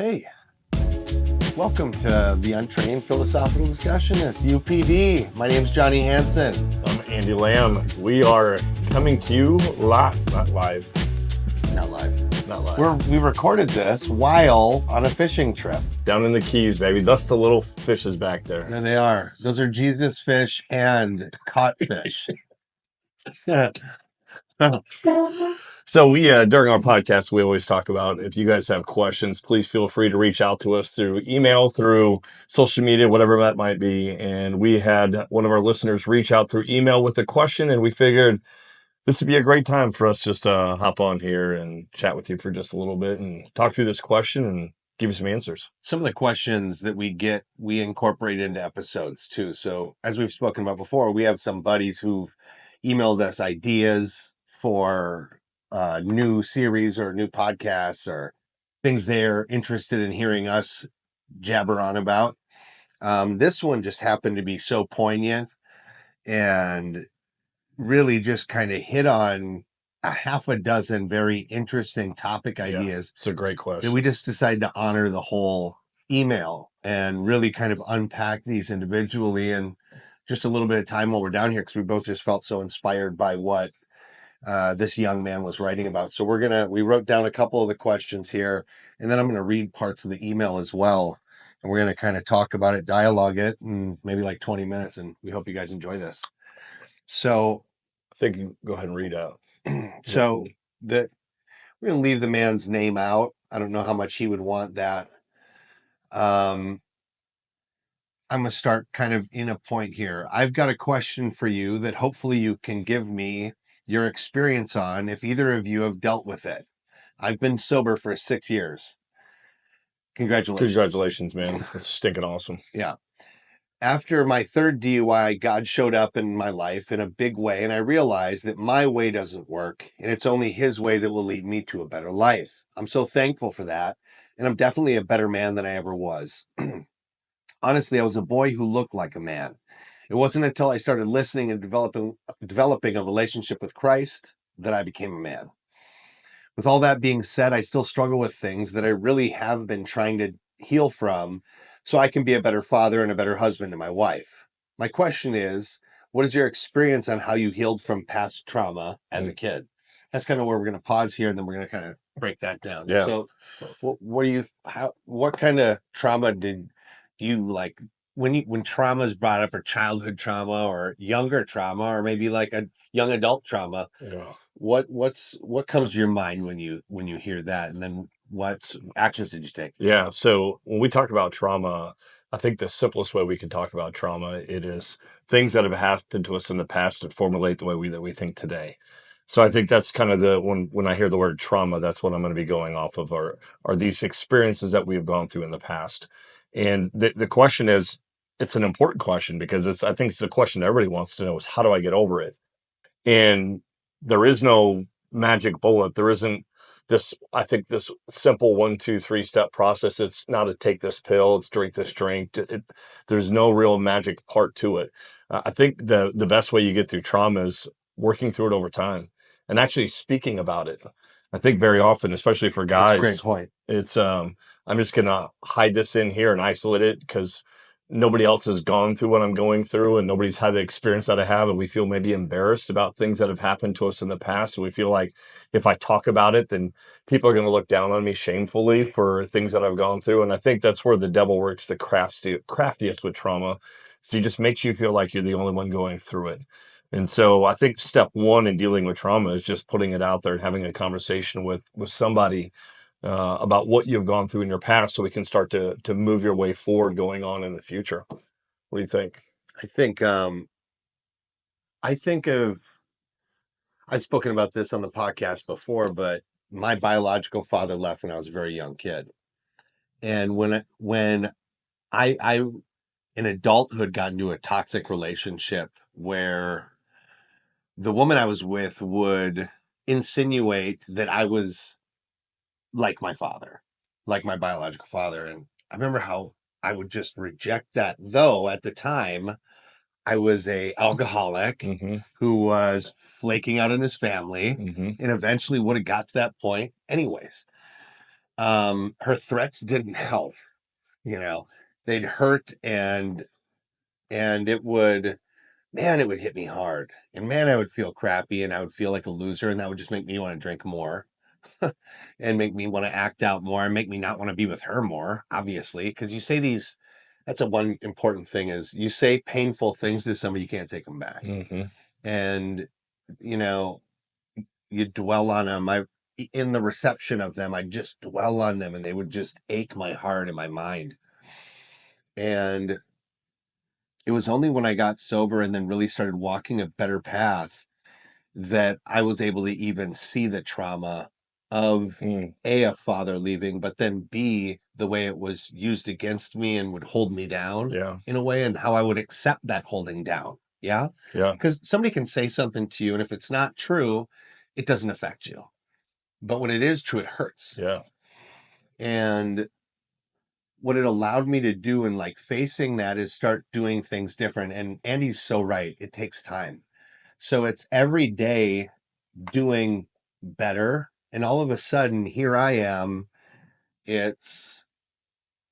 Hey, welcome to the Untrained Philosophical Discussion. It's UPD. My name's Johnny Hansen. I'm Andy Lamb. We are coming to you not live. We recorded this while on a fishing trip. Down in the Keys, baby. That's the little fishes back there. There they are. Those are Jesus fish and caught fish. So we, during our podcast, we always talk about if you guys have questions, please feel free to reach out to us through email, through social media, whatever that might be. And we had one of our listeners reach out through email with a question, and we figured this would be a great time for us just to hop on here and chat with you for just a little bit and talk through this question and give you some answers. Some of the questions that we get, we incorporate into episodes too. So as we've spoken about before, we have some buddies who've emailed us ideas for new series or new podcasts or things they're interested in hearing us jabber on about. This one just happened to be so poignant and really just kind of hit on a half a dozen very interesting topic ideas. It's a great question. We just decided to honor the whole email and really kind of unpack these individually in just a little bit of time while we're down here, because we both just felt so inspired by what this young man was writing about. So we wrote down a couple of the questions here, and then I'm going to read parts of the email as well. And we're going to kind of talk about it, dialogue it, in maybe like 20 minutes. And we hope you guys enjoy this. So I think you go ahead and read out. So we're going to leave the man's name out. I don't know how much he would want that. I'm going to start kind of in a point here. I've got a question for you that hopefully you can give me your experience on if either of you have dealt with it. I've been sober for 6 years. Congratulations, man. It's stinking awesome. Yeah. After my third DUI, God showed up in my life in a big way, and I realized that my way doesn't work, and it's only his way that will lead me to a better life. I'm so thankful for that, and I'm definitely a better man than I ever was. Honestly, I was a boy who looked like a man. It wasn't until I started listening and developing a relationship with Christ that I became a man. With all that being said, I still struggle with things that I really have been trying to heal from so I can be a better father and a better husband to my wife. My question is, what is your experience on how you healed from past trauma as a kid? That's kind of where we're going to pause here, and then we're going to kind of break that down. Yeah. So what kind of trauma did you like when trauma is brought up, or childhood trauma or younger trauma, or maybe like a young adult trauma? Yeah. What comes to your mind when you hear that, and then what actions did you take? Yeah. So when we talk about trauma, I think the simplest way we can talk about trauma, it is things that have happened to us in the past that formulate the way that we think today. So I think that's kind of when I hear the word trauma, that's what I'm going to be going off of are these experiences that we have gone through in the past. And the question is, it's an important question because I think it's the question everybody wants to know is, how do I get over it? And there is no magic bullet. There isn't I think this simple 1, 2, 3 step process. It's not to take this pill, it's drink this drink. There's no real magic part to it. I think the best way you get through trauma is working through it over time and actually speaking about it. I think very often, especially for guys, That's a great point. it's I'm just gonna hide this in here and isolate it because nobody else has gone through what I'm going through, and nobody's had the experience that I have, and we feel maybe embarrassed about things that have happened to us in the past. And we feel like if I talk about it, then people are going to look down on me shamefully for things that I've gone through. And I think that's where the devil works the craftiest with trauma. So he just makes you feel like you're the only one going through it. And so I think step one in dealing with trauma is just putting it out there and having a conversation with somebody about what you've gone through in your past, so we can start to move your way forward going on in the future. What do you think? I think I've spoken about this on the podcast before, but my biological father left when I was a very young kid. And when I in adulthood got into a toxic relationship where the woman I was with would insinuate that I was like my father, like my biological father. And I remember how I would just reject that, though at the time I was a alcoholic who was flaking out on his family and eventually would have got to that point anyways. Her threats didn't help, you know. They'd hurt, and it would, man, it would hit me hard. And man, I would feel crappy and I would feel like a loser, and that would just make me want to drink more and make me want to act out more and make me not want to be with her more, obviously, because you say these, that's a one important thing, is you say painful things to somebody, you can't take them back. Mm-hmm. And you know, you dwell on them. I In the reception of them, I just dwell on them, and they would just ache my heart and my mind. And it was only when I got sober and then really started walking a better path that I was able to even see the trauma of Mm. A, father leaving, but then B, the way it was used against me and would hold me down Yeah. in a way, and how I would accept that holding down. Yeah. Yeah. Because somebody can say something to you, and if it's not true, it doesn't affect you. But when it is true, it hurts. Yeah. And what it allowed me to do in like facing that is start doing things different. And Andy's so right. It takes time. So it's every day doing better. And all of a sudden, here I am. It's,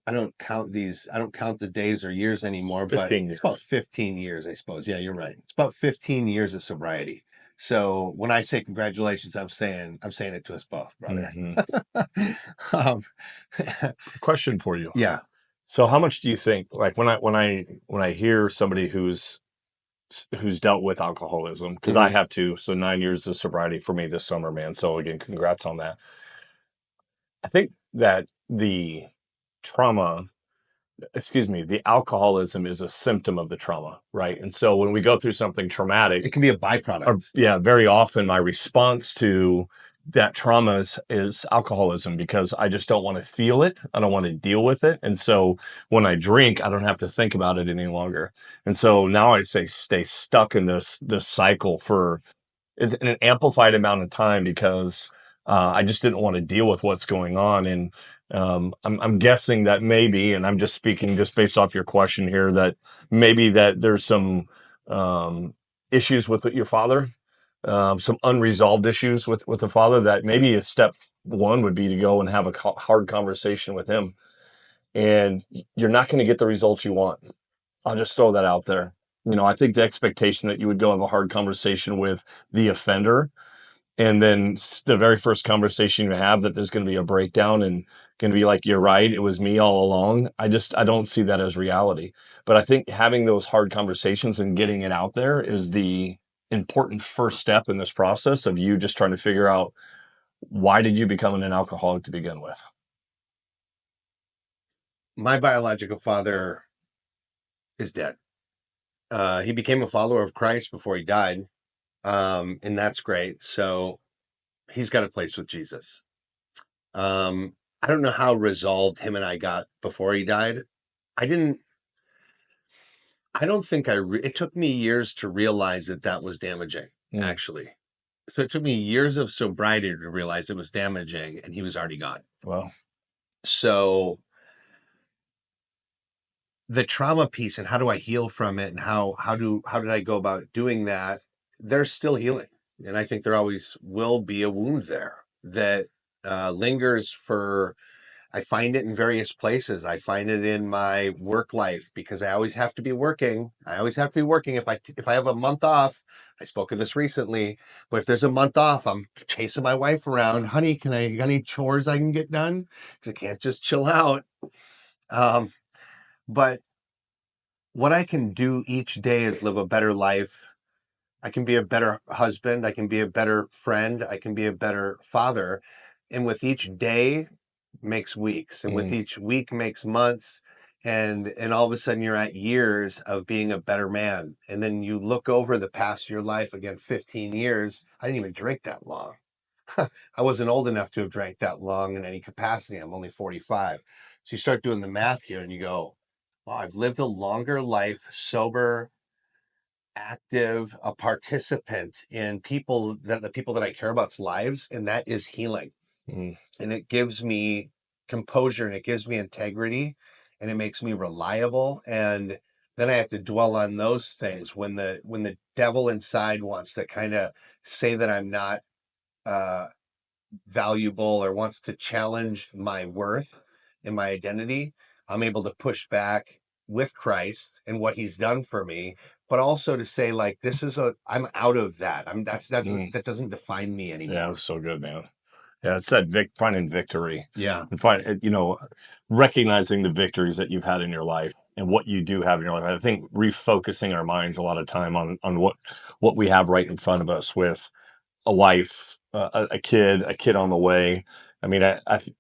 I don't count the days or years anymore, but 15 it's years. about 15 years, I suppose. Yeah, you're right. It's about 15 years of sobriety. So when I say congratulations, I'm saying it to us both, brother. Mm-hmm. um, Question for you. yeah. So how much do you think, like when I hear somebody who's dealt with alcoholism, because I Mhm. have too, so 9 years of sobriety for me this summer, man. So again, congrats on that. I think that the trauma, excuse me, the alcoholism is a symptom of the trauma, right? And so when we go through something traumatic, It can be a or byproduct. yeah, very often my response to that trauma is alcoholism, because I just don't want to feel it. I don't want to deal with it. And so when I drink, I don't have to think about it any longer. And so now I say stay stuck in this cycle for an amplified amount of time, because I just didn't want to deal with what's going on. And I'm guessing that maybe, and I'm just speaking just based off your question here, that maybe that there's some issues with your father, some unresolved issues with the father, that maybe a step one would be to go and have a hard conversation with him. And you're not going to get the results you want. I'll just throw that out there. I think the expectation that you would go have a hard conversation with the offender, and then the very first conversation you have, that there's going to be a breakdown and going to be like, you're right, it was me all along. I don't see that as reality. But I think having those hard conversations and getting it out there is the important first step in this process of you just trying to figure out, why did you become an alcoholic to begin with? My biological father is dead. He became a follower of Christ before he died. And that's great. So he's got a place with Jesus. I don't know how resolved him and I got before he died. I didn't, I don't think it took me years to realize that that was damaging, Mm, actually. So it took me years of sobriety to realize it was damaging, and he was already gone. well, So the trauma piece, and how do I heal from it, and how did I go about doing that? There's still healing, and I think there always will be a wound there that lingers for. I find it in various places. I find it in my work life, because I always have to be working. I always have to be working. If I have a month off, I spoke of this recently, but if there's a month off, I'm chasing my wife around. Honey, you got any chores I can get done? Because I can't just chill out. Um, but what I can do each day is live a better life. I can be a better husband. I can be a better friend. I can be a better father. And with each day makes weeks, and with mm, each week makes months. And all of a sudden you're at years of being a better man. And then you look over the past of your life, again, 15 years. I didn't even drink that long. I wasn't old enough to have drank that long in any capacity. I'm only 45. So you start doing the math here and you go, wow, I've lived a longer life, sober, active, a participant in the people that I care about's lives. And that is healing. mm, And it gives me composure, and it gives me integrity, and it makes me reliable. And then I have to dwell on those things when the devil inside wants to kind of say that I'm not, uh, valuable or wants to challenge my worth and my identity, I'm able to push back with Christ and what he's done for me, but also to say, like, I'm out of that. That doesn't define me Yeah, anymore. it was so good, man. Yeah, it's that finding victory Yeah. and recognizing the victories that you've had in your life and what you do have in your life. I think refocusing our minds a lot of time on what we have right in front of us with a wife, a kid on the way. I mean,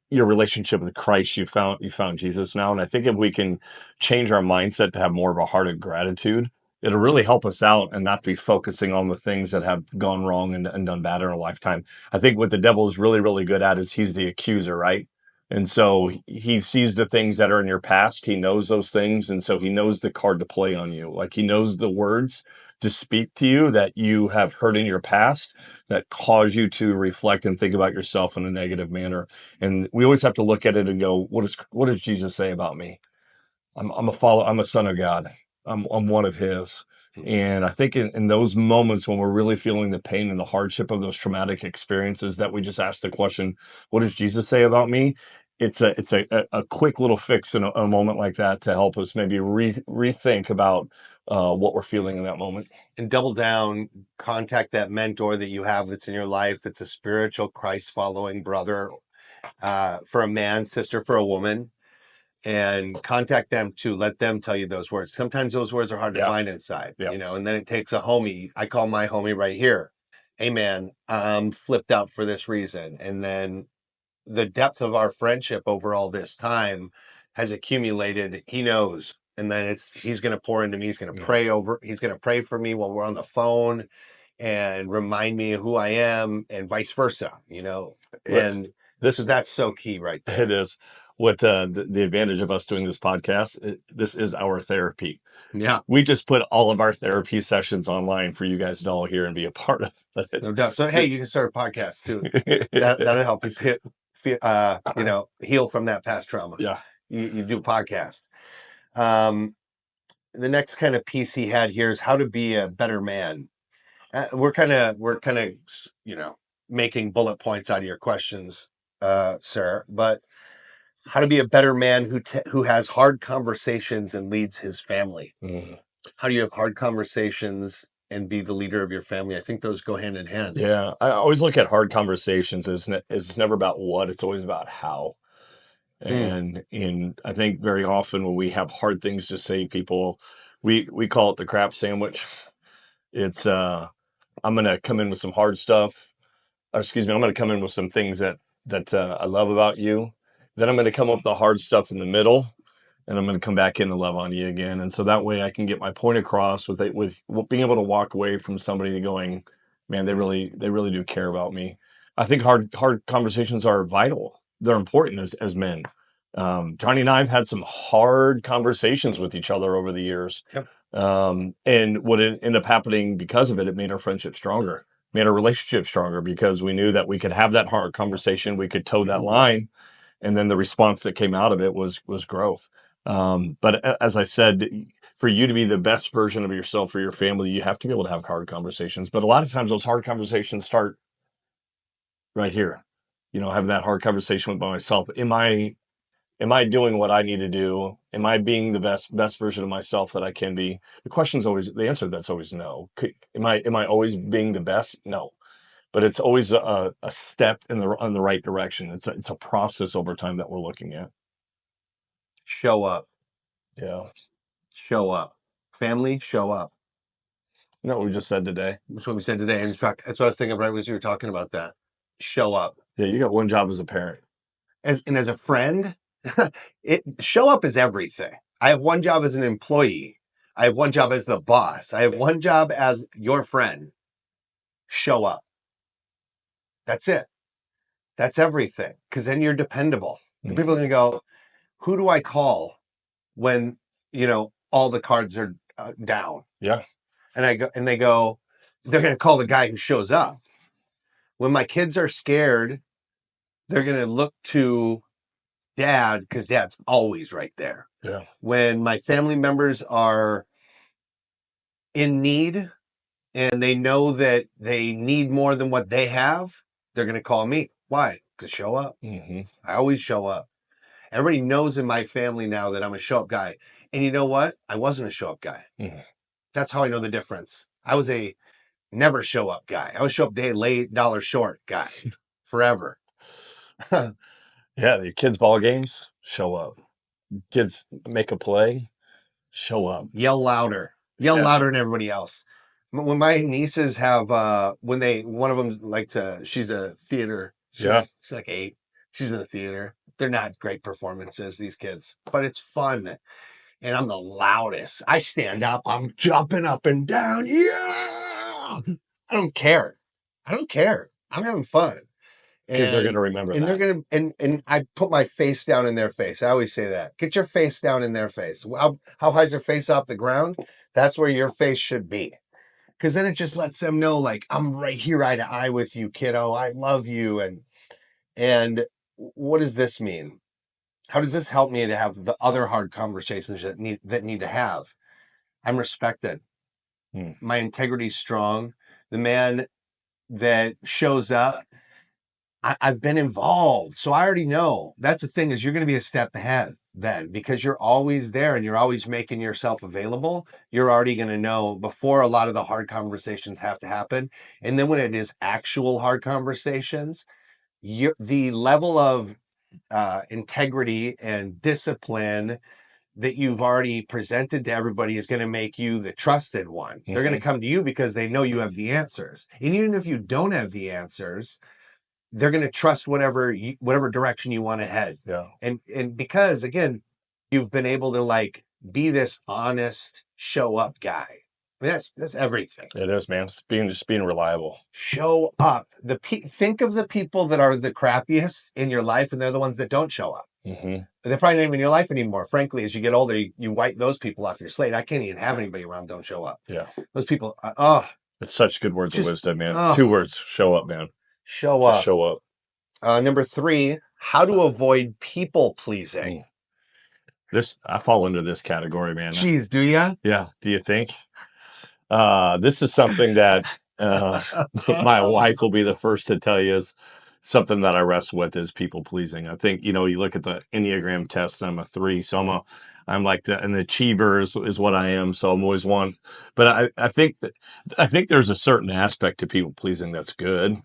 your relationship with Christ, you found Jesus now, and I think if we can change our mindset to have more of a heart of gratitude, it'll really help us out and not be focusing on the things that have gone wrong and done bad in our lifetime. I think what the devil is really, really good at is he's the accuser, right? And so he sees the things that are in your past. He knows those things, and so he knows the card to play on you. Like he knows the words to speak to you that you have heard in your past that cause you to reflect and think about yourself in a negative manner. And we always have to look at it and go, what does Jesus say about me? I'm a son of God. I'm one of his. And I think in those moments when we're really feeling the pain and the hardship of those traumatic experiences, that we just ask the question, what does Jesus say about me? It's a quick little fix in a moment like that to help us maybe rethink about what we're feeling in that moment. And double down, contact that mentor that you have that's in your life that's a spiritual Christ following brother, for a man, sister for a woman, and contact them to let them tell you those words. Sometimes those words are hard to Yeah. find inside, Yeah. and then it takes a homie. I call my homie right here. Hey man, I'm flipped out for this reason. And then the depth of our friendship over all this time has accumulated. He knows. And then he's going to pour into me. He's going to he's going to pray for me while we're on the phone and remind me of who I am, and vice versa, and because that's so key right there. It is. What the advantage of us doing this podcast, this is our therapy. Yeah. We just put all of our therapy sessions online for you guys to all hear and be a part of it. No doubt. So, hey, you can start a podcast too. That'll help you heal from that past trauma. Yeah. You do a podcast. The next kind of piece he had here is how to be a better man. We're kind of making bullet points out of your questions, sir. But how to be a better man who has hard conversations and leads his family. Mhm. How do you have hard conversations and be the leader of your family? I think those go hand in hand. Yeah. I always look at hard conversations as it's never about what, it's always about how. And I think very often when we have hard things to say, people, we call it the crap sandwich. It's I'm gonna come in with some hard stuff. Or excuse me, I'm gonna come in with some things that I love about you. Then I'm gonna come up with the hard stuff in the middle, and I'm going to come back in and love on you again. And so that way I can get my point across with being able to walk away from somebody going, man, they really do care about me. I think hard conversations are vital. They're important as men. Johnny and I have had some hard conversations with each other over the years. Yep. And what ended up happening because of it, it made our friendship stronger, made our relationship stronger, because we knew that we could have that hard conversation. We could toe that line. And then the response that came out of it was growth. But as I said, for you to be the best version of yourself for your family, you have to be able to have hard conversations. But a lot of times those hard conversations start right here. Having that hard conversation with myself. Am I doing what I need to do? Am I being the best version of myself that I can be? The answer to that's always no. Am I always being the best? No. But it's always a step in the right direction. It's a process over time that we're looking at. Show up. Yeah. Show up. Family, show up. You know what we just said today? That's what we said today. And that's what I was thinking right as you were talking about that. Show up. Yeah, you got one job as a parent. As a friend, show up is everything. I have one job as an employee. I have one job as the boss. I have one job as your friend. Show up. That's it. That's everything. Because then you're dependable. The people are going to go, who do I call when, all the cards are down? Yeah. And they go, they're going to call the guy who shows up. When my kids are scared, they're going to look to dad because dad's always right there. Yeah. When my family members are in need and they know that they need more than what they have, they're going to call me. Why? Because show up. Mm-hmm. I always show up. Everybody knows in my family now that I'm a show up guy. And you know what? I wasn't a show up guy. Mm-hmm. That's how I know the difference. I was a never show up guy. I was show up day late, dollar short guy forever. Yeah, the kids' ball games, show up. Kids make a play, show up. Yell louder. Yell Yeah. louder than everybody else. When my nieces have, one of them like to, she's a theater. Yeah. She's like 8. She's in the theater. They're not great performances, these kids, but it's fun. And I'm the loudest. I stand up. I'm jumping up and down. Yeah. I don't care. I don't care. I'm having fun. Because they're going to remember And that. they're gonna and I put my face down in their face. I always say that. Get your face down in their face. How high's their face off the ground? That's where your face should be. Because then it just lets them know, like, I'm right here, eye to eye with you, kiddo. I love you. And what does this mean? How does this help me to have the other hard conversations that need to have? I'm respected. My integrity's strong. The man that shows up, I've been involved. So I already know. That's the thing, is you're going to be a step ahead then, because you're always there and you're always making yourself available. You're already going to know before a lot of the hard conversations have to happen. And then when it is actual hard conversations, the level of integrity and discipline that you've already presented to everybody is going to make you the trusted one. Mm-hmm. They're going to come to you because they know you have the answers. And even if you don't have the answers, they're going to trust whatever direction you want to head. Yeah. And because, again, you've been able to like be this honest, show up guy. I mean, that's everything. It is, man. It's just being reliable. Show up. Think of the people that are the crappiest in your life, and they're the ones that don't show up. Mm-hmm. They're probably not even in your life anymore. Frankly, as you get older, you wipe those people off your slate. I can't even have anybody around don't show up. Yeah. Those people, it's such good words of wisdom, man. 2 words, show up, man. Show up. Just show up. Number 3, how to avoid people pleasing. I fall into this category, man. Jeez, do ya? Yeah. Do you think? This is something that my wife will be the first to tell you is something that I wrestle with, is people pleasing. I think, you look at the Enneagram test, and I'm a 3, so I'm like an achiever is what I am. So I'm always one, but I think there's a certain aspect to people pleasing that's good,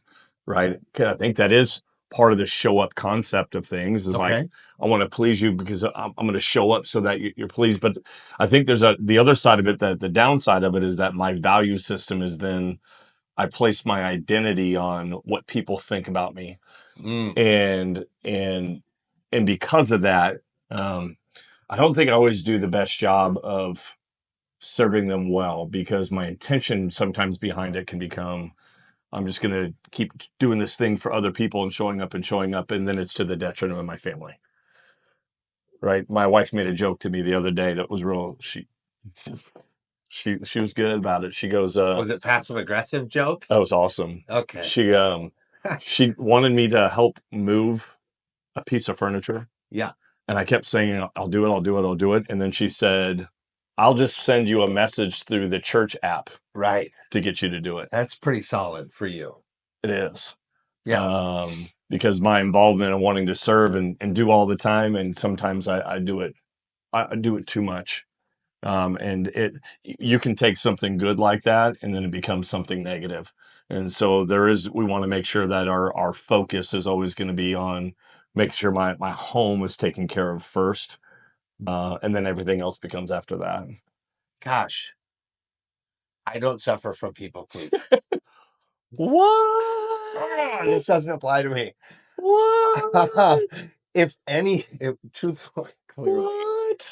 right? I think that is part of the show up concept of things, is like, I want to please you because I'm going to show up so that you're pleased. But I think there's the other side of it, that the downside of it is that my value system is then I place my identity on what people think about me. And because of that, I don't think I always do the best job of serving them well, because my intention sometimes behind it can become, I'm just going to keep doing this thing for other people and showing up, and then it's to the detriment of my family. Right. My wife made a joke to me the other day that was real. She was good about it. She goes, was it passive aggressive joke? That was awesome. Okay. She wanted me to help move a piece of furniture. Yeah. And I kept saying, I'll do it. And then she said, I'll just send you a message through the church app. Right. To get you to do it. That's pretty solid for you. It is. Yeah. Because my involvement in wanting to serve and do all the time, and sometimes I do it too much. And you can take something good like that, and then it becomes something negative. And so we want to make sure that our focus is always going to be on making sure my home is taken care of first. And then everything else becomes after that. Gosh, I don't suffer from people pleasing. What? This doesn't apply to me. What? Truthfully, clearly, What?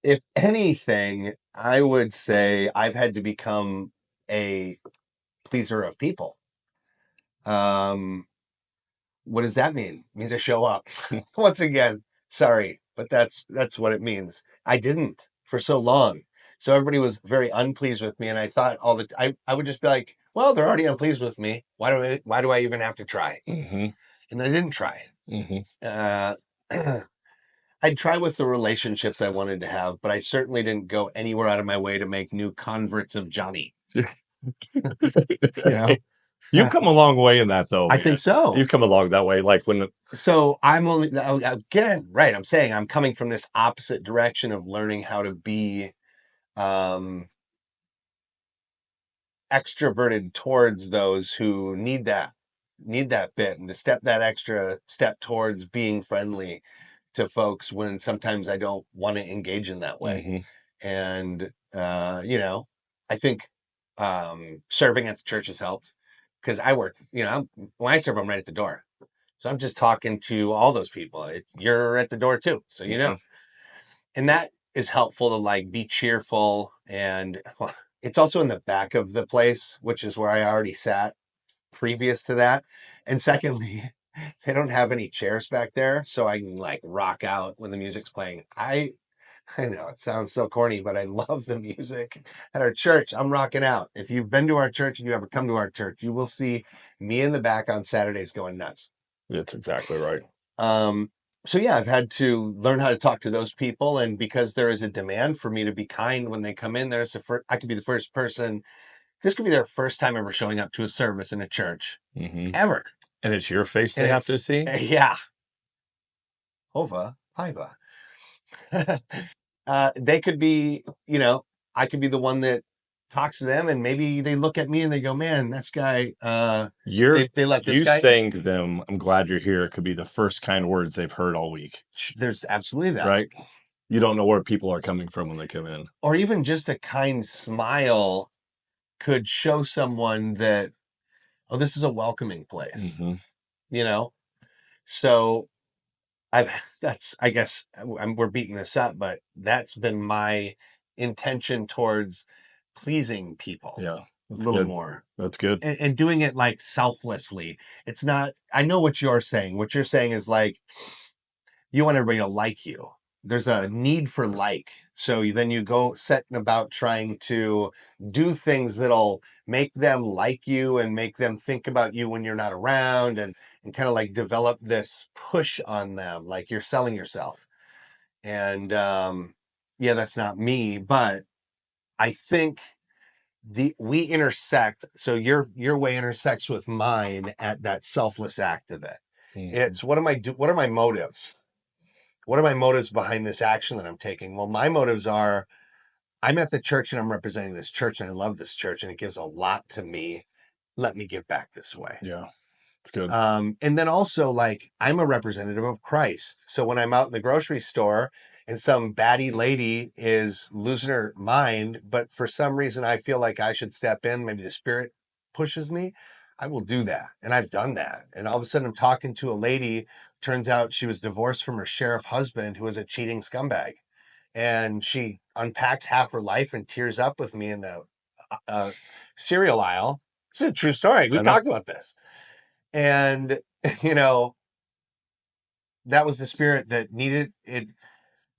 if anything, I would say I've had to become a pleaser of people. What does that mean? It means I show up. Once again, sorry, but that's what it means. I didn't for so long. So everybody was very unpleased with me, and I thought I would just be like, well, they're already unpleased with me. Why do I even have to try? Mm-hmm. And I didn't try. Mm-hmm. I'd try with the relationships I wanted to have, but I certainly didn't go anywhere out of my way to make new converts of Johnny. You've come a long way in that, though, I think man. so. You've come along that way. Like when, So I'm only, again, right. I'm saying I'm coming from this opposite direction of learning how to be um, extroverted towards those who need that bit, and to step that extra step towards being friendly to folks when sometimes I don't want to engage in that way. Mhm. And I think serving at the church has helped, because I work, when I serve, I'm right at the door. So I'm just talking to all those people. You're at the door too, so Mhm. and that is helpful to like be cheerful. And well, it's also in the back of the place, which is where I already sat previous to that. And secondly, they don't have any chairs back there, so I can like rock out when the music's playing. I know it sounds so corny, but I love the music at our church. I'm rocking out. If you've been to our church and you ever come to our church, you will see me in the back on Saturdays going nuts. That's exactly right. Um, so yeah, I've had to learn how to talk to those people, and because there is a demand for me to be kind when they come in, I could be the first person. This could be their first time ever showing up to a service in a church Mhm. ever, And it's your face and they have to it's see? yeah, hova, hiva. They could be, I could be the one that talks to them, and maybe they look at me and they go, "Man, this guy." They let this You guy. saying to them, "I'm glad you're here," could be the first kind words they've heard all week, There's absolutely that, right? You don't know where people are coming from when they come in. or even just a kind smile could show someone that, oh, this is a welcoming place, Mhm. you know? So that's, I guess, we're beating this up, but that's been my intention towards pleasing people Yeah, a that's little good. more, That's good. and doing it like selflessly. It's not, I know what you're saying. What you're saying is like, you want everybody to like you. There's a need for like. So then you go setting about trying to do things that'll make them like you and make them think about you when you're not around, and kind of like develop this push on them, like you're selling yourself. And yeah, that's not me, but I think we intersect. So your way intersects with mine at that selfless act of it. Mhm. It's what are my motives? What are my motives behind this action that I'm taking? Well, my motives are, I'm at the church and I'm representing this church and I love this church and it gives a lot to me. Let me give back this way. Yeah, it's good. And then also, like, I'm a representative of Christ. So when I'm out in the grocery store and some batty lady is losing her mind, but for some reason I feel like I should step in, maybe the Spirit pushes me, I will do that. And I've done that. And all of a sudden I'm talking to a lady. Turns out she was divorced from her sheriff husband, who was a cheating scumbag. And she unpacks half her life and tears up with me in the uh, cereal aisle. This is a true story. I We've know. talked about this. And you know that was the spirit that needed it.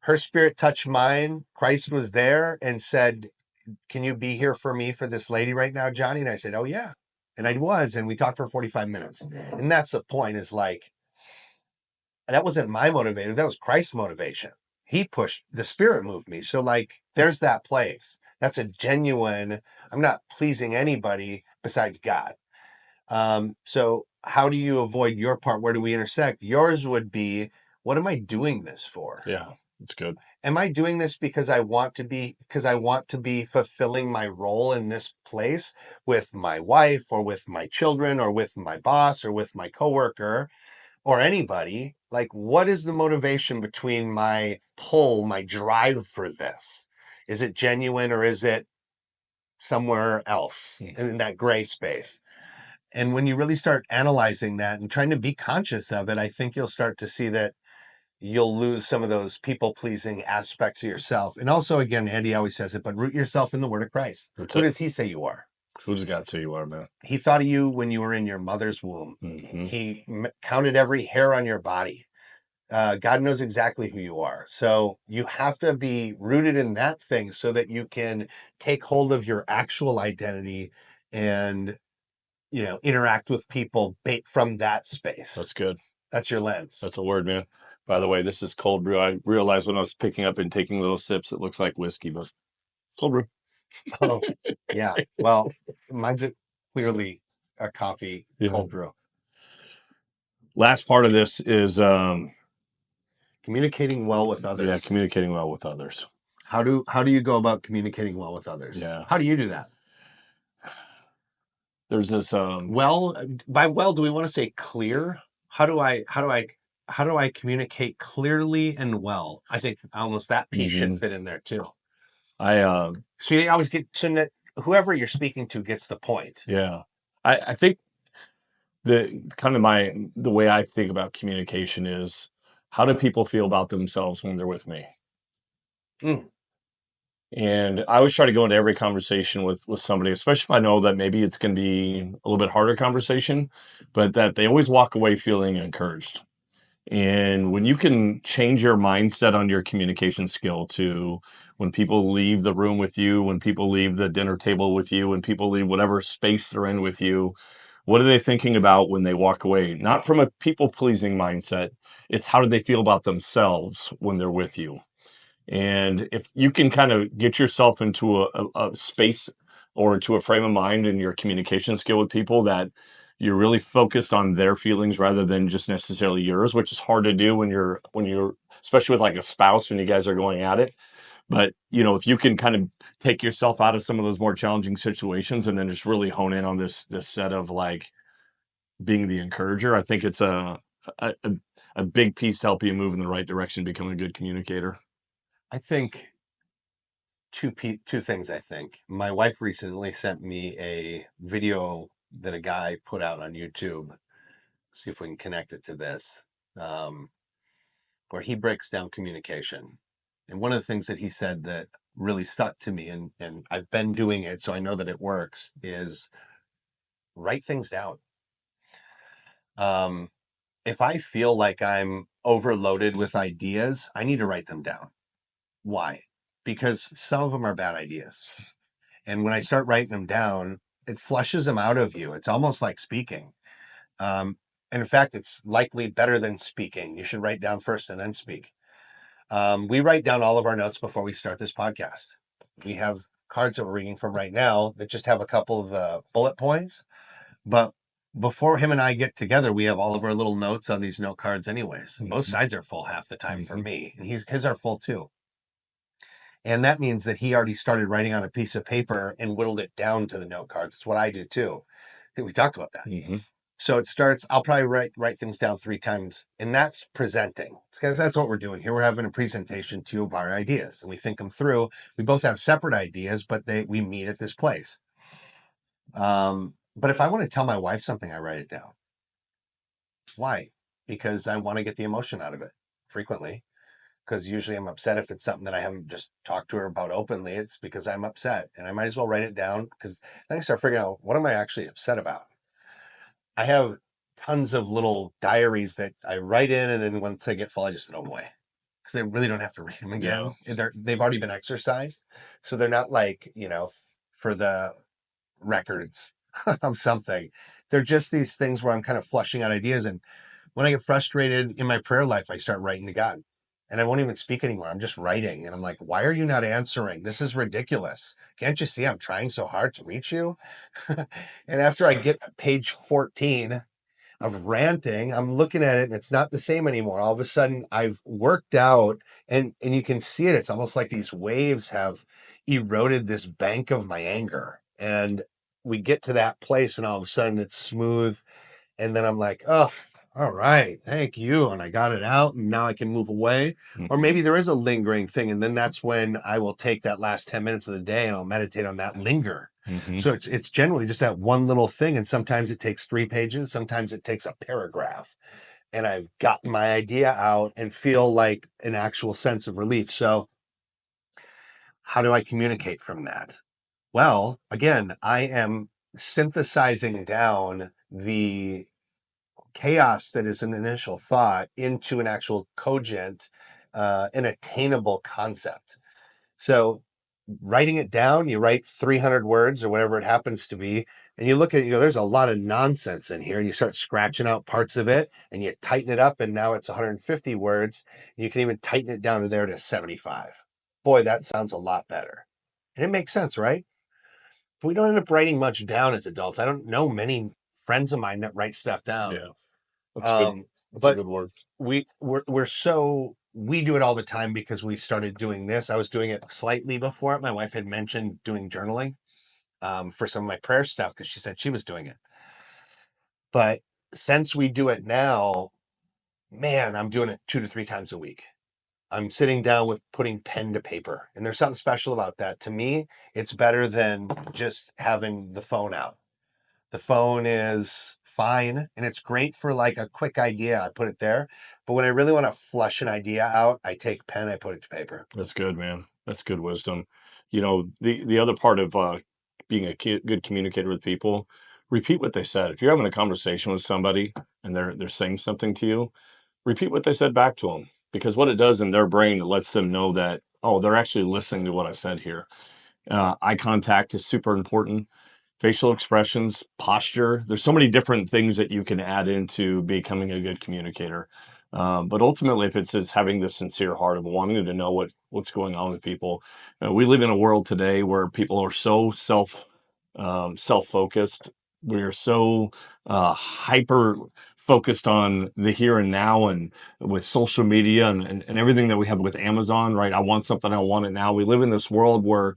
Her spirit touched mine. Christ was there and said, can you be here for me, for this lady right now, Johnny? And I said, oh yeah. And I was, and we talked for 45 minutes. And that's the point, is like, that wasn't my motivator, that was Christ's motivation. He pushed, the spirit moved me. So like, there's that place, that's a genuine, I'm not pleasing anybody besides God. So how do you avoid your part? Where do we intersect? Yours would be, what am I doing this for? Yeah, it's good. Am I doing this because I want to be fulfilling my role in this place with my wife or with my children or with my boss or with my coworker or anybody? Like, what is the motivation between my pull, my drive for this? Is it genuine, or is it somewhere else in that gray space? And when you really start analyzing that and trying to be conscious of it, I think you'll start to see that you'll lose some of those people pleasing aspects of yourself. And also, again, Andy always says it, but root yourself in the word of Christ. That's Who it. does he say you are? Who's God say you are, man? He thought of you when you were in your mother's womb. Mhm. He counted every hair on your body. God knows exactly who you are. So you have to be rooted in that thing so that you can take hold of your actual identity and, interact with people from that space. That's good. That's your lens. That's a word, man. By the way, this is cold brew. I realized when I was picking up and taking little sips, it looks like whiskey, but cold brew. Oh, yeah. Well, mine's clearly a coffee Yeah. cold brew. Last part of this is Communicating well with others. communicating well with others. How do you go about communicating well with others? Yeah. How do you do that? There's this Well, by well, do we want to say clear? How do I communicate clearly and well? I think almost that piece should fit in there too. So you always get that whoever you're speaking to gets the point. Yeah. I think the way I think about communication is, how do people feel about themselves when they're with me? Mm. And I always try to go into every conversation with somebody, especially if I know that maybe it's going to be a little bit harder conversation, but that they always walk away feeling encouraged. And when you can change your mindset on your communication skill to, when people leave the room with you, when people leave the dinner table with you, when people leave whatever space they're in with you, what are they thinking about when they walk away? Not from a people pleasing mindset. It's how do they feel about themselves when they're with you? And if you can kind of get yourself into a space or into a frame of mind in your communication skill with people, that you're really focused on their feelings rather than just necessarily yours, which is hard to do when you're especially with like a spouse, when you guys are going at it. But if you can kind of take yourself out of some of those more challenging situations and then just really hone in on this set of like being the encourager, I think it's a, a, a big piece to help you move in the right direction, become a good communicator. I think two things. I think my wife recently sent me a video that a guy put out on YouTube. See if we can connect it to this, where he breaks down communication. And one of the things that he said that really stuck to me, and I've been doing it, so I know that it works, is write things down. If I feel like I'm overloaded with ideas, I need to write them down. Why? Because some of them are bad ideas. And when I start writing them down, it flushes them out of you. It's almost like speaking. And in fact, it's likely better than speaking. You should write down first and then speak. We write down all of our notes before we start this podcast. We have cards that we're reading from right now that just have a couple of the bullet points. But before him and I get together, we have all of our little notes on these note cards anyways. Both sides are full half the time for me, and his are full too. And that means that he already started writing on a piece of paper and whittled it down to the note cards. It's what I do too. I think we talked about that. Mm-hmm. So it starts, I'll probably write things down 3 times, and that's presenting. Because that's what we're doing here. We're having a presentation to of our ideas, and we think them through. We both have separate ideas, but we meet at this place. But if I want to tell my wife something, I write it down. Why? Because I want to get the emotion out of it frequently. Because usually I'm upset if it's something that I haven't just talked to her about openly. It's because I'm upset, and I might as well write it down, because then I start figuring out, what am I actually upset about? I have tons of little diaries that I write in, and then once I get full, I just throw them away, because I really don't have to read them again. Yeah. They've already been exercised, so they're not like, for the records of something. They're just these things where I'm kind of flushing out ideas. And when I get frustrated in my prayer life, I start writing to God, and I won't even speak anymore. I'm just writing, and I'm like, why are you not answering? This is ridiculous. Can't you see I'm trying so hard to reach you? And after I get page 14 of ranting, I'm looking at it and it's not the same anymore. All of a sudden I've worked out, and you can see it. It's almost like these waves have eroded this bank of my anger. And we get to that place, and all of a sudden it's smooth. And then I'm like, oh, all right, thank you. And I got it out, and now I can move away. Or maybe there is a lingering thing. And then that's when I will take that last 10 minutes of the day and I'll meditate on that linger. Mm-hmm. So it's generally just that one little thing. And sometimes it takes 3 pages. Sometimes it takes a paragraph. And I've gotten my idea out and feel like an actual sense of relief. So how do I communicate from that? Well, again, I am synthesizing down the chaos that is an initial thought into an actual cogent, an attainable concept. So writing it down, you write 300 words or whatever it happens to be, and you look at it, there's a lot of nonsense in here, and you start scratching out parts of it, and you tighten it up, and now it's 150 words. And you can even tighten it down to there to 75. Boy, that sounds a lot better. And it makes sense, right? But we don't end up writing much down as adults. I don't know many friends of mine that write stuff down. Yeah, that's good. That's a But good word. we do it all the time because we started doing this. I was doing it slightly before it. My wife had mentioned doing journaling for some of my prayer stuff because she said she was doing it. But since we do it now, man, I'm doing it 2 to 3 times a week. I'm sitting down with putting pen to paper, and there's something special about that. To me, it's better than just having the phone out. The phone is fine and it's great for like a quick idea. I put it there. But when I really want to flush an idea out, I take pen, I put it to paper. That's good, man. That's good wisdom. You know, the other part of being a good communicator with people, repeat what they said. If you're having a conversation with somebody and they're saying something to you, repeat what they said back to them, because what it does in their brain, it lets them know that, oh, they're actually listening to what I said here. Eye contact is super important. Facial expressions, posture. There's so many different things that you can add into becoming a good communicator. But ultimately, if it's just having this sincere heart of wanting to know what's going on with people, we live in a world today where people are so self focused. We're so hyper focused on the here and now, and with social media and everything that we have with Amazon, right? I want something, I want it now. We live in this world where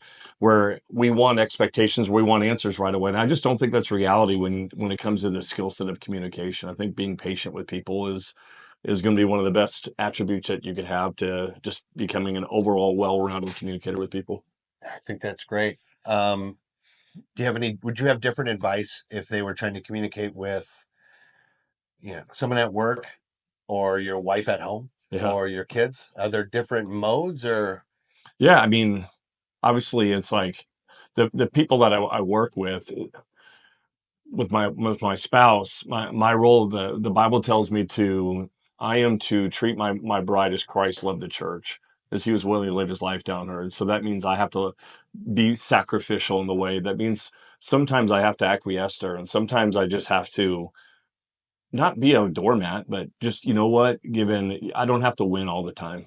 we want expectations, we want answers right away. And I just don't think that's reality when it comes to the skill set of communication. I think being patient with people is going to be one of the best attributes that you could have to just becoming an overall well-rounded communicator with people. I think that's great. Would you have different advice if they were trying to communicate with, someone at work or your wife at home Yeah. or your kids? Are there different modes or? Yeah. I mean, obviously it's like the people that I work with my spouse, my role, the Bible tells me I am to treat my bride as Christ loved the church, as he was willing to live his life down her. And so that means I have to be sacrificial in the way. That means sometimes I have to acquiesce to her, and sometimes I just have to not be a doormat, but just, you know what, given I don't have to win all the time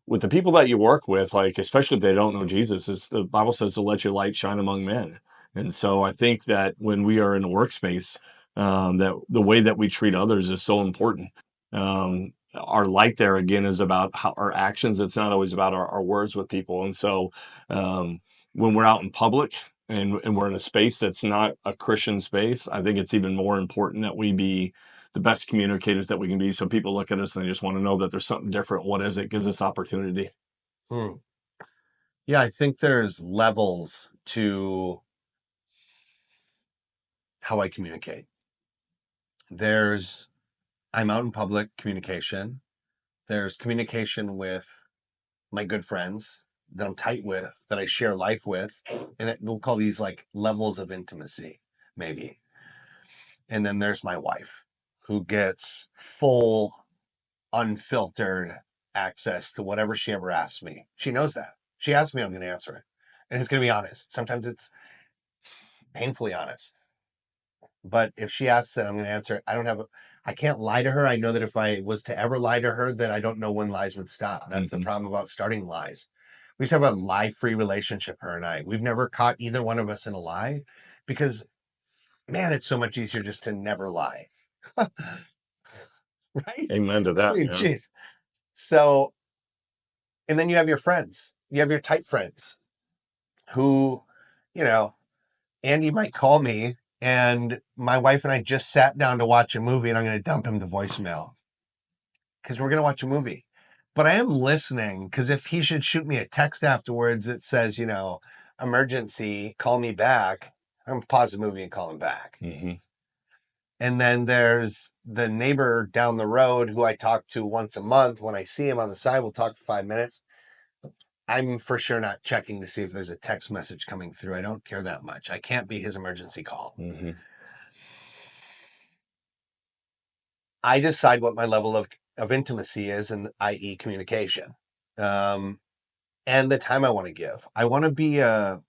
with the people that you work with, like especially if they don't know Jesus, it's, the Bible says to let your light shine among men. And so I think that when we are in a workspace, that the way that we treat others is so important. Our light there again is about our actions. It's not always about our words with people. And so when we're out in public and we're in a space that's not a Christian space, I think it's even more important that we be the best communicators that we can be. So people look at us and they just want to know that there's something different. What is it? Gives us opportunity. Hmm. Yeah, I think there's levels to how I communicate. I'm out in public communication. There's communication with my good friends that I'm tight with, that I share life with. And we'll call these like levels of intimacy, maybe. And then there's my wife who gets full, unfiltered access to whatever she ever asks me. She knows that. She asks me, I'm going to answer it. And it's going to be honest. Sometimes it's painfully honest. But if she asks it, I'm going to answer it. I can't lie to her. I know that if I was to ever lie to her, that I don't know when lies would stop. That's the problem about starting lies. We used to have a lie-free relationship, her and I. We've never caught either one of us in a lie because, man, it's so much easier just to never lie. Right? Amen to I that, mean, man. geez. So, and then you have your friends. You have your tight friends who, you know, Andy might call me and my wife and I just sat down to watch a movie and I'm going to dump him the voicemail because we're going to watch a movie. But I am listening because if he should shoot me a text afterwards that says, emergency, call me back, I'm going to pause the movie and call him back. Mm-hmm. And then there's the neighbor down the road who I talk to once a month. When I see him on the side, we'll talk for 5 minutes. I'm for sure not checking to see if there's a text message coming through. I don't care that much. I can't be his emergency call. Mm-hmm. I decide what my level of intimacy is, and i.e. communication, and the time I want to give. I want to be the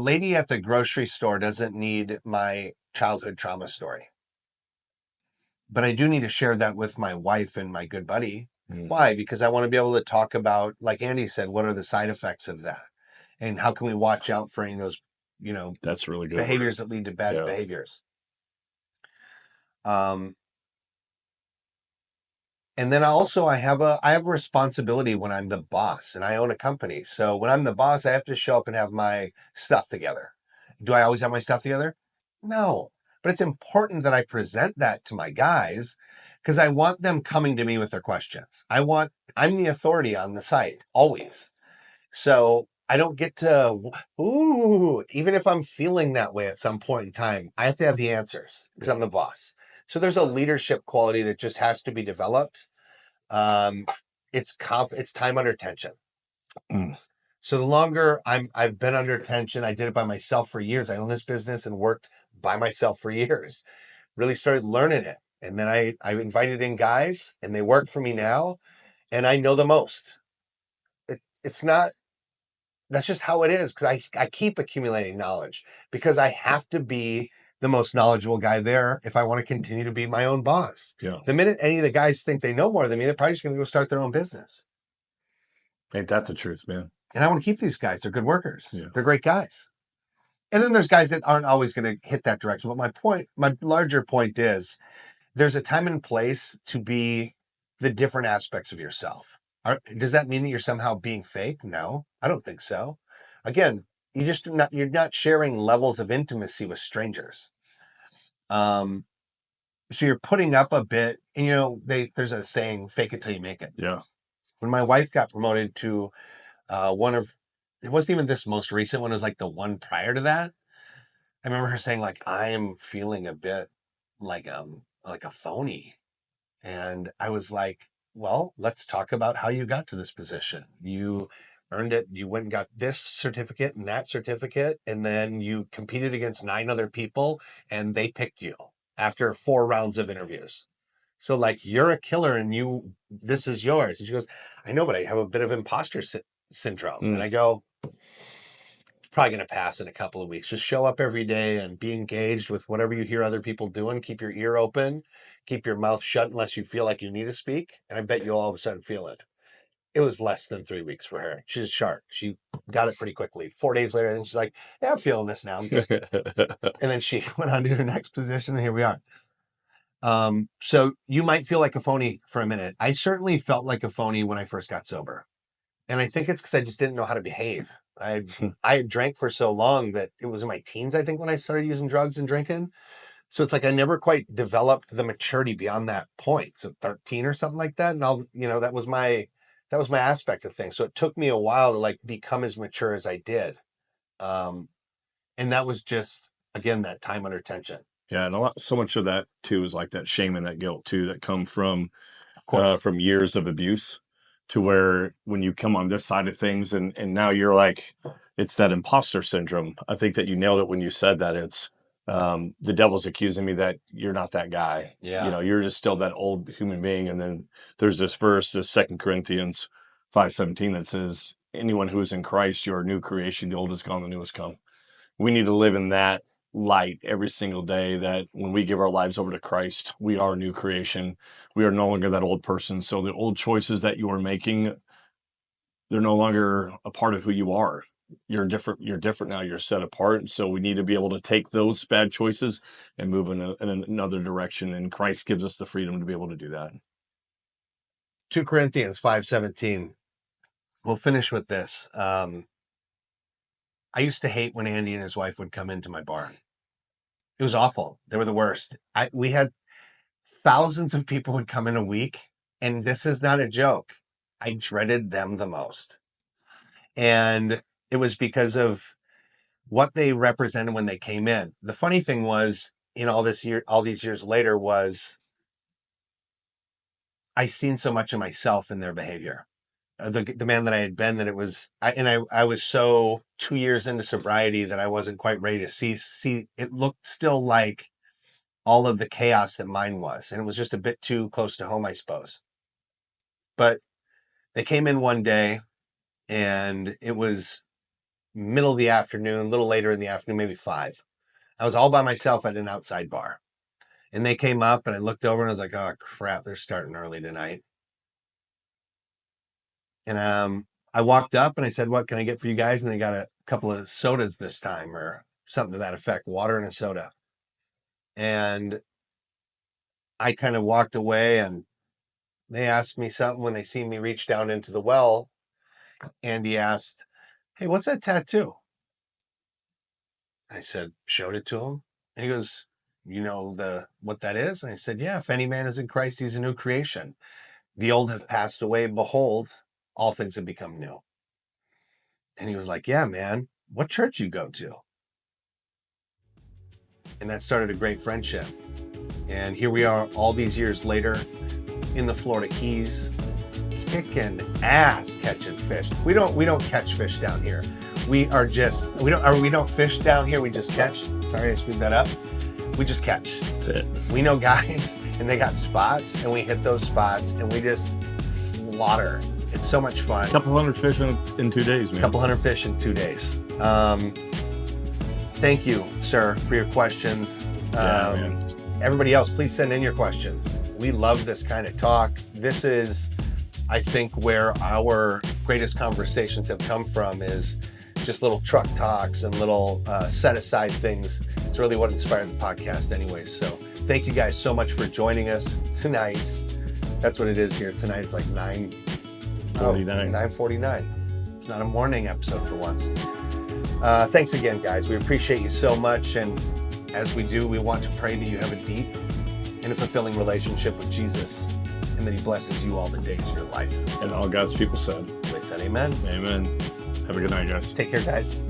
lady at the grocery store doesn't need my childhood trauma story, but I do need to share that with my wife and my good buddy. Mm-hmm. Why? Because I want to be able to talk about, like Andy said, what are the side effects of that? And how can we watch out for any of those That's really good. behaviors that lead to bad Yeah. behaviors. Um, and then I have a responsibility when I'm the boss and I own a company. So when I'm the boss, I have to show up and have my stuff together. Do I always have my stuff together? No. But it's important that I present that to my guys because I want them coming to me with their questions. I'm the authority on the site always. So I don't get to, even if I'm feeling that way at some point in time, I have to have the answers because I'm the boss. So there's a leadership quality that just has to be developed. Um, it's time under tension. Mm. So the longer I've been under tension, I did it by myself for years. I owned this business and worked by myself for years. Really started learning it. And then I invited in guys and they work for me now and I know the most. It's not, that's just how it is because I keep accumulating knowledge because I have to be the most knowledgeable guy there if I want to continue to be my own boss. Yeah. The minute any of the guys think they know more than me, they're probably just going to go start their own business. Ain't that the truth, man? And I want to keep these guys. They're good workers. Yeah. They're great guys. And then there's guys that aren't always going to hit that direction. But my larger point is there's a time and place to be the different aspects of yourself. Does that mean that you're somehow being fake? No, I don't think so. Again, you're not sharing levels of intimacy with strangers. So you're putting up a bit, and there's a saying, fake it till you make it. Yeah. When my wife got promoted to it wasn't even this most recent one, it was like the one prior to that. I remember her saying, like, I am feeling a bit like a phony. And I was like, well, let's talk about how you got to this position. You earned it. You went and got this certificate and that certificate. And then you competed against 9 other people and they picked you after 4 rounds of interviews. So like, you're a killer and this is yours. And she goes, I know, but I have a bit of imposter syndrome. And I go, probably going to pass in a couple of weeks. Just show up every day and be engaged with whatever you hear other people doing. Keep your ear open, keep your mouth shut unless you feel like you need to speak. And I bet you'll all of a sudden feel it. It was less than 3 weeks for her. She's a shark. She got it pretty quickly. 4 days later, then she's like, yeah, I'm feeling this now. I'm good. And then she went on to her next position, and here we are. So you might feel like a phony for a minute. I certainly felt like a phony when I first got sober. And I think it's because I just didn't know how to behave. I had drank for so long that it was in my teens, I think, when I started using drugs and drinking. So it's like I never quite developed the maturity beyond that point. So 13 or something like that. And that was my aspect of things. So it took me a while to like become as mature as I did. And that was just, again, that time under tension. Yeah, and so much of that too is like that shame and that guilt too that come Of course. from years of abuse, to where when you come on this side of things and now you're like, it's that imposter syndrome. I think that you nailed it when you said that. It's the devil's accusing me that you're not that guy. Yeah. You're just still that old human being. And then there's this verse, this 2 Corinthians 5:17 that says, anyone who is in Christ, you're a new creation. The old is gone, the new has come. We need to live in that light every single day, that when we give our lives over to Christ, we are a new creation. We are no longer that old person. So the old choices that you are making, they're no longer a part of who you are. You're different now. You're set apart. So we need to be able to take those bad choices and move in another direction. And Christ gives us the freedom to be able to do that. 2 Corinthians 5:17. We'll finish with this. I used to hate when Andy and his wife would come into my bar. It was awful. They were the worst. We had thousands of people would come in a week, and this is not a joke. I dreaded them the most. And it was because of what they represented when they came in. The funny thing was, all these years later, was I seen so much of myself in their behavior. The man that I had been, that it was, I was so 2 years into sobriety that I wasn't quite ready to see. It looked still like all of the chaos that mine was, and it was just a bit too close to home, I suppose. But they came in one day, and it was middle of the afternoon, a little later in the afternoon, maybe 5. I was all by myself at an outside bar, and they came up, and I looked over, and I was like, "Oh crap, they're starting early tonight." And I walked up and I said, "What can I get for you guys?" And they got a couple of sodas this time, or something to that effect, water and a soda. And I kind of walked away, and they asked me something when they seen me reach down into the well. Andy asked, "Hey, what's that tattoo?" I said, showed it to him. And he goes, "You know what that is?" And I said, "Yeah, if any man is in Christ, he's a new creation. The old have passed away. Behold, all things have become new." And he was like, "Yeah, man, what church you go to?" And that started a great friendship. And here we are all these years later in the Florida Keys, kicking ass catching fish. We don't catch fish down here. We don't fish down here. We just catch. Sorry, I screwed that up. We just catch. That's it. We know guys, and they got spots, and we hit those spots, and we just slaughter. It's so much fun. A couple hundred fish in 2 days, man. A couple hundred fish in 2 days. Thank you, sir, for your questions. Yeah, man. Everybody else, please send in your questions. We love this kind of talk. This is, I think, where our greatest conversations have come from, is just little truck talks and little set aside things. It's really what inspired the podcast anyways. So thank you guys so much for joining us tonight. That's what it is here. Tonight's like 9:49. It's not a morning episode for once. Thanks again, guys. We appreciate you so much. And as we do, we want to pray that you have a deep and a fulfilling relationship with Jesus, and that he blesses you all the days of your life. And all God's people said. They said amen. Amen. Have a good night, guys. Take care, guys.